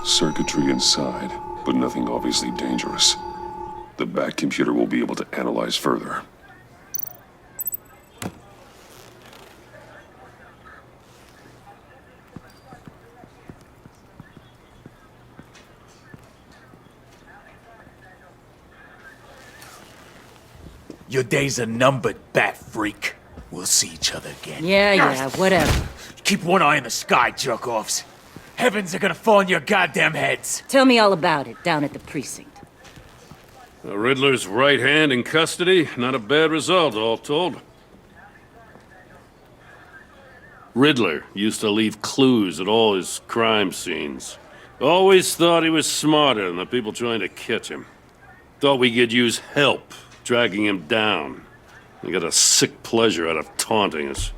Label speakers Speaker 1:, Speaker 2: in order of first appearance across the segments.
Speaker 1: Circuitry inside, but nothing obviously dangerous. The back computer will be able to analyze further.
Speaker 2: Your days are numbered, bat freak. We'll see each other again.
Speaker 3: Yeah, whatever.
Speaker 2: Keep one eye in the sky, jerk-offs. Heavens are gonna fall on your goddamn heads.
Speaker 3: Tell me all about it down at the precinct.
Speaker 4: The Riddler's right hand in custody. Not a bad result, all told. Riddler used to leave clues at all his crime scenes. Always thought he was smarter than the people trying to catch him. Thought we could use help dragging him down. He got a sick pleasure out of taunting us.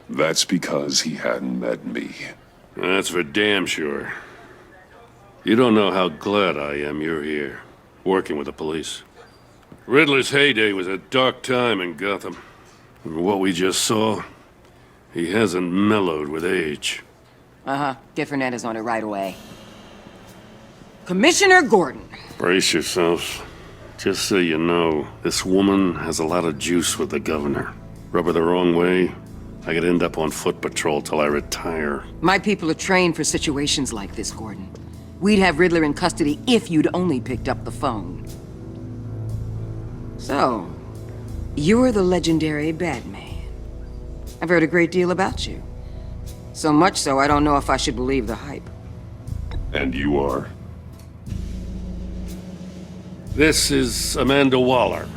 Speaker 1: That's because he hadn't met me.
Speaker 4: That's for damn sure. You don't know how glad I am you're here, working with the police. Riddler's heyday was a dark time in Gotham. And what we just saw, he hasn't mellowed with age.
Speaker 5: Get Fernandez on it right away. Commissioner Gordon.
Speaker 4: Brace yourselves. Just so you know, this woman has a lot of juice with the governor. Rub her the wrong way, I could end up on foot patrol till I retire.
Speaker 5: My people are trained for situations like this, Gordon. We'd have Riddler in custody if you'd only picked up the phone. So, you're the legendary Batman. I've heard a great deal about you. So much so, I don't know if I should believe the hype.
Speaker 1: And you are?
Speaker 4: This is Amanda Waller,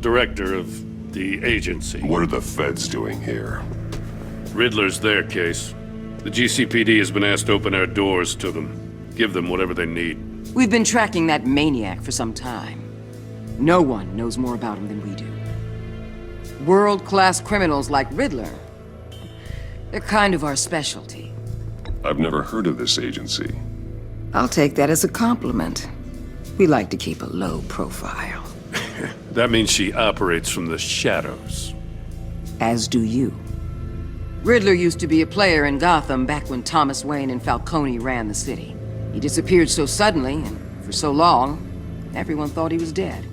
Speaker 4: director of the agency.
Speaker 1: What are the feds doing here?
Speaker 4: Riddler's their case. The GCPD has been asked to open our doors to them. Give them whatever they need.
Speaker 5: We've been tracking that maniac for some time. No one knows more about him than we do. World-class criminals like Riddler. They're kind of our specialty.
Speaker 1: I've never heard of this agency.
Speaker 5: I'll take that as a compliment. We like to keep a low profile.
Speaker 4: That means she operates from the shadows.
Speaker 5: As do you. Riddler used to be a player in Gotham back when Thomas Wayne and Falcone ran the city. He disappeared so suddenly, and for so long, everyone thought he was dead.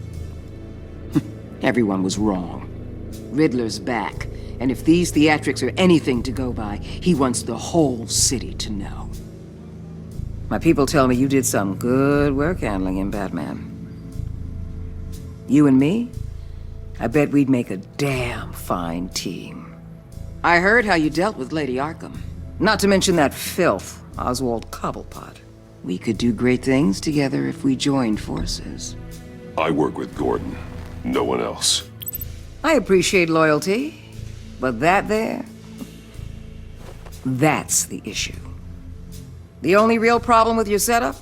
Speaker 5: Everyone was wrong. Riddler's back, and if these theatrics are anything to go by, he wants the whole city to know. My people tell me you did some good work handling him, Batman. You and me? I bet we'd make a damn fine team. I heard how you dealt with Lady Arkham. Not to mention that filth, Oswald Cobblepot. We could do great things together if we joined forces.
Speaker 1: I work with Gordon. No one else.
Speaker 5: I appreciate loyalty, but that there... that's the issue. The only real problem with your setup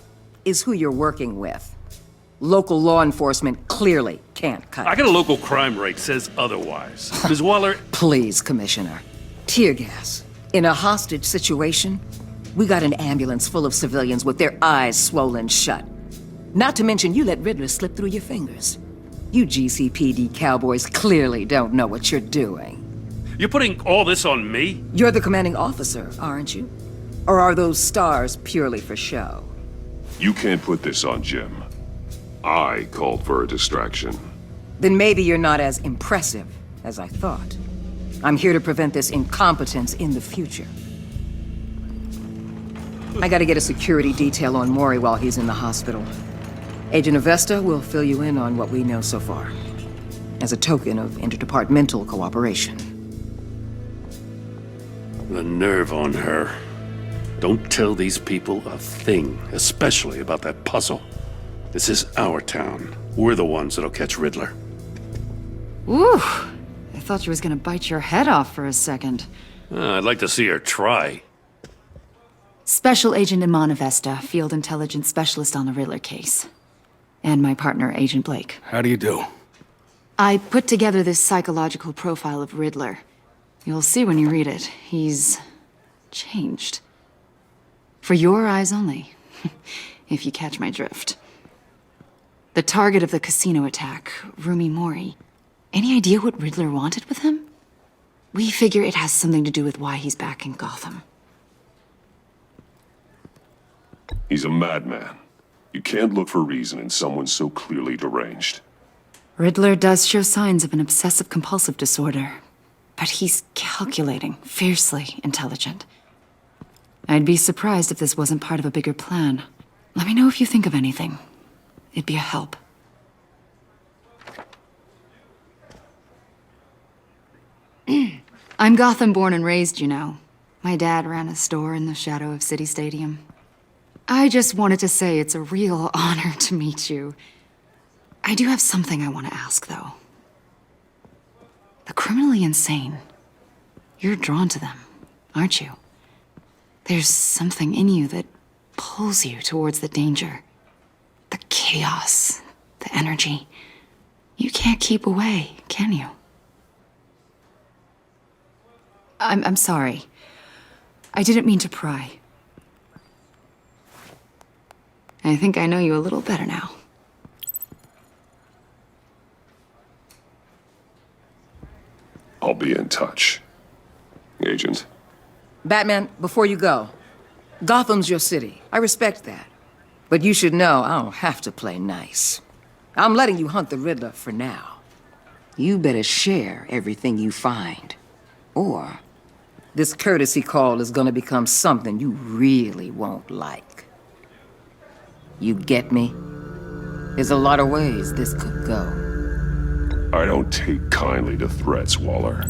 Speaker 5: is who you're working with. Local law enforcement clearly can't cut it.
Speaker 4: I got a local crime rate says otherwise. Ms. Waller...
Speaker 5: Please, Commissioner. Tear gas. In a hostage situation, we got an ambulance full of civilians with their eyes swollen shut. Not to mention you let Riddler slip through your fingers. You GCPD cowboys clearly don't know what you're doing.
Speaker 4: You're putting all this on me?
Speaker 5: You're the commanding officer, aren't you? Or are those stars purely for show?
Speaker 1: You can't put this on Jim. I called for a distraction.
Speaker 5: Then maybe you're not as impressive as I thought. I'm here to prevent this incompetence in the future. I gotta get a security detail on Maury while he's in the hospital. Agent Avesta will fill you in on what we know so far, as a token of interdepartmental cooperation.
Speaker 4: The nerve on her. Don't tell these people a thing, especially about that puzzle. This is our town. We're the ones that'll catch Riddler.
Speaker 6: Ooh, I thought she was gonna bite your head off for a second.
Speaker 4: I'd like to see her try.
Speaker 6: Special Agent Iman Avesta, Field Intelligence Specialist on the Riddler case. And my partner, Agent Blake.
Speaker 2: How do you do?
Speaker 6: I put together this psychological profile of Riddler. You'll see when you read it. He's... changed. For your eyes only, if you catch my drift. The target of the casino attack, Rumi Mori. Any idea what Riddler wanted with him? We figure it has something to do with why he's back in Gotham.
Speaker 1: He's a madman. You can't look for reason in someone so clearly deranged.
Speaker 6: Riddler does show signs of an obsessive-compulsive disorder, but he's calculating, fiercely intelligent. I'd be surprised if this wasn't part of a bigger plan. Let me know if you think of anything. It'd be a help. I'm Gotham born and raised, you know. My dad ran a store in the shadow of City Stadium. I just wanted to say it's a real honor to meet you. I do have something I want to ask, though. The criminally insane. You're drawn to them, aren't you? There's something in you that pulls you towards the danger. The chaos, the energy. You can't keep away, can you? I'm sorry. I didn't mean to pry. I think I know you a little better now.
Speaker 1: I'll be in touch. Agent.
Speaker 5: Batman, before you go, Gotham's your city. I respect that. But you should know I don't have to play nice. I'm letting you hunt the Riddler for now. You better share everything you find. Or this courtesy call is gonna become something you really won't like. You get me? There's a lot of ways this could go.
Speaker 1: I don't take kindly to threats, Waller.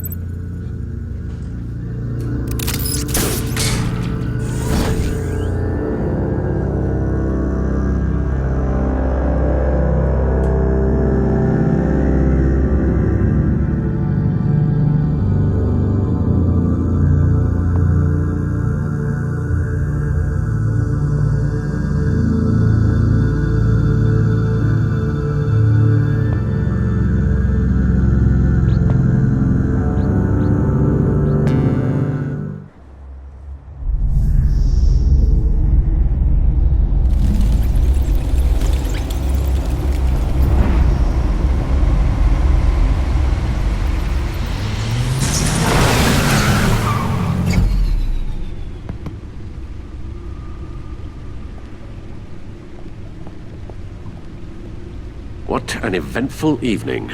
Speaker 7: What an eventful evening.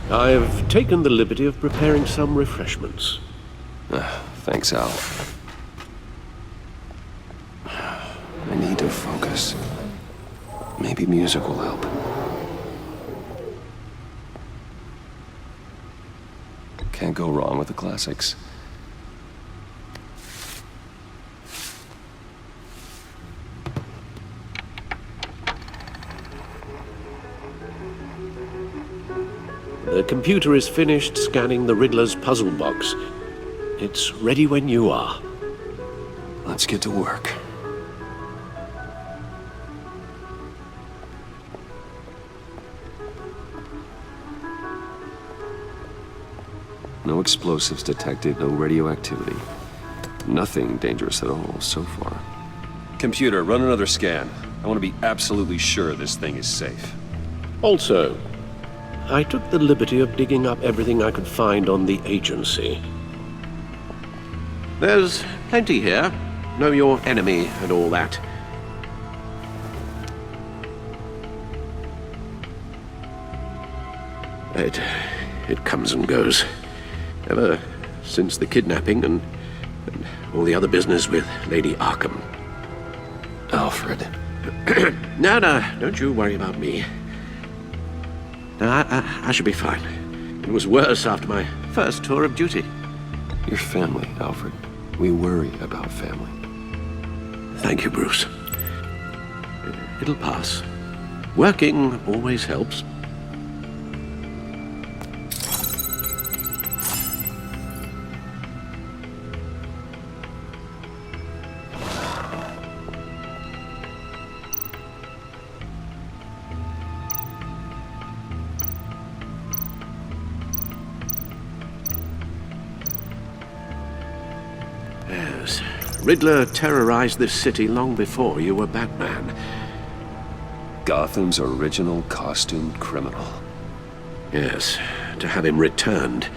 Speaker 7: I've taken the liberty of preparing some refreshments.
Speaker 8: Thanks, Al. I need to focus. Maybe music will help. Can't go wrong with the classics.
Speaker 7: The computer is finished scanning the Riddler's puzzle box. It's ready when you are.
Speaker 8: Let's get to work. No explosives detected, no radioactivity. Nothing dangerous at all so far. Computer, run another scan. I want to be absolutely sure this thing is safe.
Speaker 7: Also, I took the liberty of digging up everything I could find on the agency. There's plenty here. Know your enemy and all that. It comes and goes. Ever since the kidnapping and all the other business with Lady Arkham.
Speaker 8: Alfred.
Speaker 7: No, don't you worry about me. No, I should be fine. It was worse after my first tour of duty.
Speaker 8: Your family, Alfred. We worry about family.
Speaker 7: Thank you, Bruce. It'll pass. Working always helps. Yes. Riddler terrorized this city long before you were Batman.
Speaker 8: Gotham's original costumed criminal.
Speaker 7: Yes, to have him returned,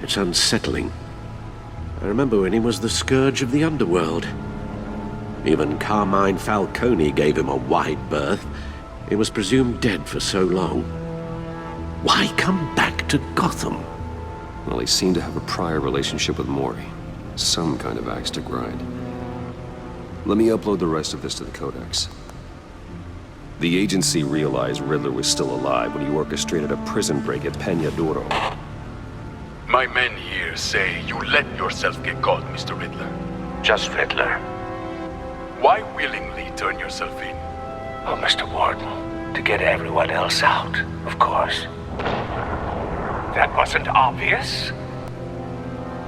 Speaker 7: it's unsettling. I remember when he was the scourge of the underworld. Even Carmine Falcone gave him a wide berth. He was presumed dead for so long. Why come back to Gotham?
Speaker 8: Well, he seemed to have a prior relationship with Mori. Some kind of axe to grind. Let me upload the rest of this to the Codex. The agency realized Riddler was still alive when he orchestrated a prison break at Peñadoro.
Speaker 9: My men here say you let yourself get caught, Mr. Riddler. Just Riddler. Why willingly turn yourself in?
Speaker 10: Oh, Mr. Warden, to get everyone else out, of course. That wasn't obvious?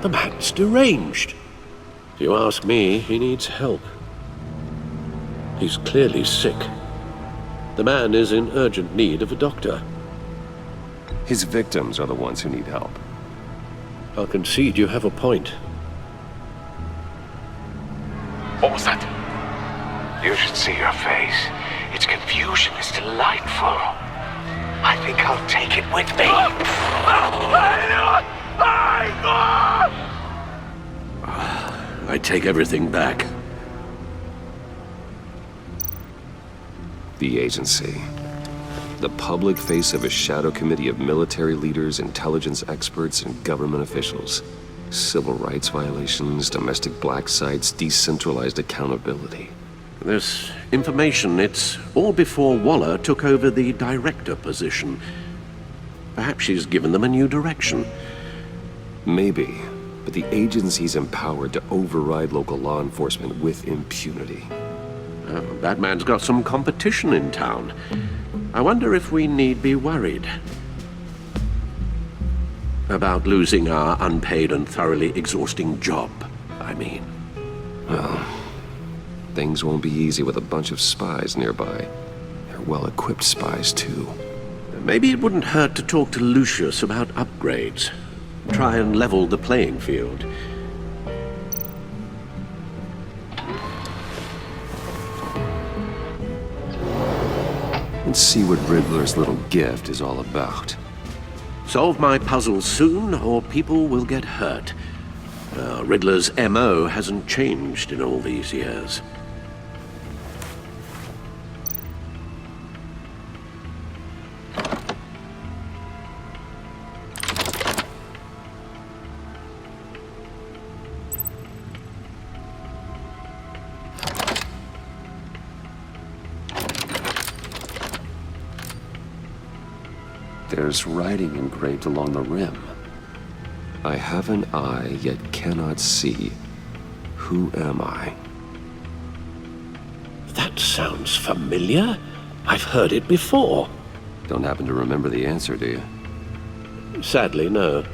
Speaker 7: The man's deranged. If you ask me, he needs help. He's clearly sick. The man is in urgent need of a doctor.
Speaker 8: His victims are the ones who need help.
Speaker 7: I'll concede you have a point.
Speaker 9: What was that?
Speaker 10: You should see your face. Its confusion is delightful. I think I'll take it with me.
Speaker 7: I take everything back.
Speaker 8: The agency. The public face of a shadow committee of military leaders, intelligence experts, and government officials. Civil rights violations, domestic black sites, decentralized accountability.
Speaker 7: This information, it's all before Waller took over the director position. Perhaps she's given them a new direction.
Speaker 8: Maybe, but the agency's empowered to override local law enforcement with impunity.
Speaker 7: Batman's got some competition in town. I wonder if we need be worried about losing our unpaid and thoroughly exhausting job, I mean.
Speaker 8: Well, things won't be easy with a bunch of spies nearby. They're well-equipped spies, too.
Speaker 7: Maybe it wouldn't hurt to talk to Lucius about upgrades. Try and level the playing field.
Speaker 8: Let's see what Riddler's little gift is all about.
Speaker 7: Solve my puzzles soon, or people will get hurt. Riddler's M.O. hasn't changed in all these years.
Speaker 8: There's writing engraved along the rim. I have an eye, yet cannot see. Who am I?
Speaker 7: That sounds familiar. I've heard it before.
Speaker 8: Don't happen to remember the answer, do you?
Speaker 7: Sadly, no.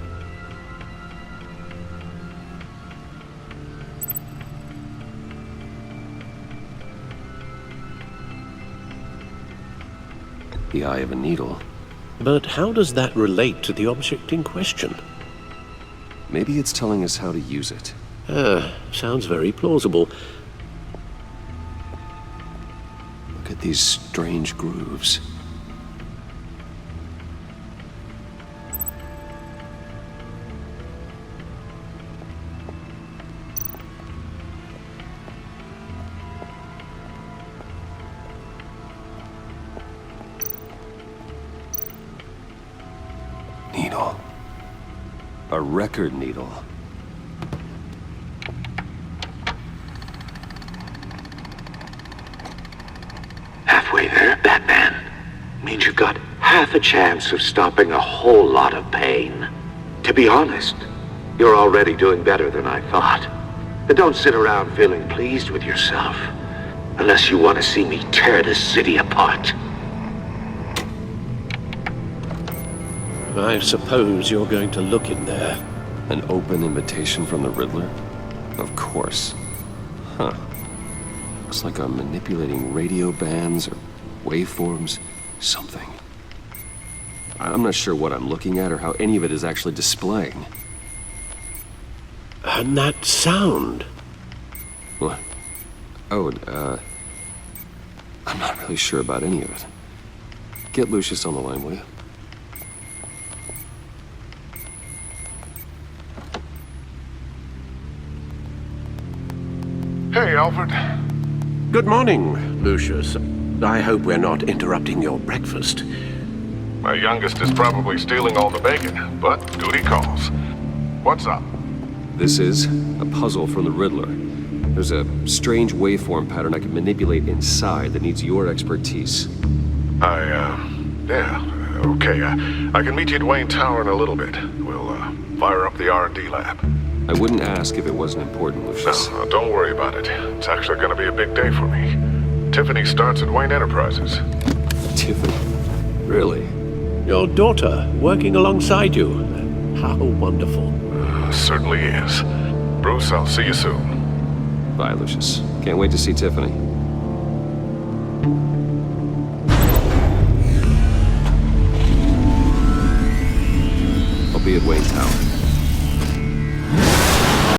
Speaker 8: The eye of a needle.
Speaker 7: But how does that relate to the object in question?
Speaker 8: Maybe it's telling us how to use it.
Speaker 7: Sounds very plausible.
Speaker 8: Look at these strange grooves. Needle. A record needle.
Speaker 10: Halfway there, Batman. Means you've got half a chance of stopping a whole lot of pain. To be honest, you're already doing better than I thought. But don't sit around feeling pleased with yourself. Unless you want to see me tear this city apart.
Speaker 7: I suppose you're going to look in there.
Speaker 8: An open invitation from the Riddler? Of course. Huh. Looks like I'm manipulating radio bands or waveforms. Something. I'm not sure what I'm looking at or how any of it is actually displaying.
Speaker 7: And that sound.
Speaker 8: What? Oh, I'm not really sure about any of it. Get Lucius on the line, will you?
Speaker 9: Hey, Alfred.
Speaker 7: Good morning, Lucius. I hope we're not interrupting your breakfast.
Speaker 11: My youngest is probably stealing all the bacon, but duty calls. What's up?
Speaker 8: This is a puzzle from the Riddler. There's a strange waveform pattern I can manipulate inside that needs your expertise.
Speaker 11: Yeah, okay. I can meet you at Wayne Tower in a little bit. We'll, fire up the R&D lab.
Speaker 8: I wouldn't ask if it wasn't important, Lucius.
Speaker 11: No, don't worry about it. It's actually gonna be a big day for me. Tiffany starts at Wayne Enterprises.
Speaker 8: Tiffany? Really?
Speaker 7: Your daughter, working alongside you. How wonderful.
Speaker 11: Certainly is. Bruce, I'll see you soon.
Speaker 8: Bye, Lucius. Can't wait to see Tiffany. I'll be at Wayne Tower.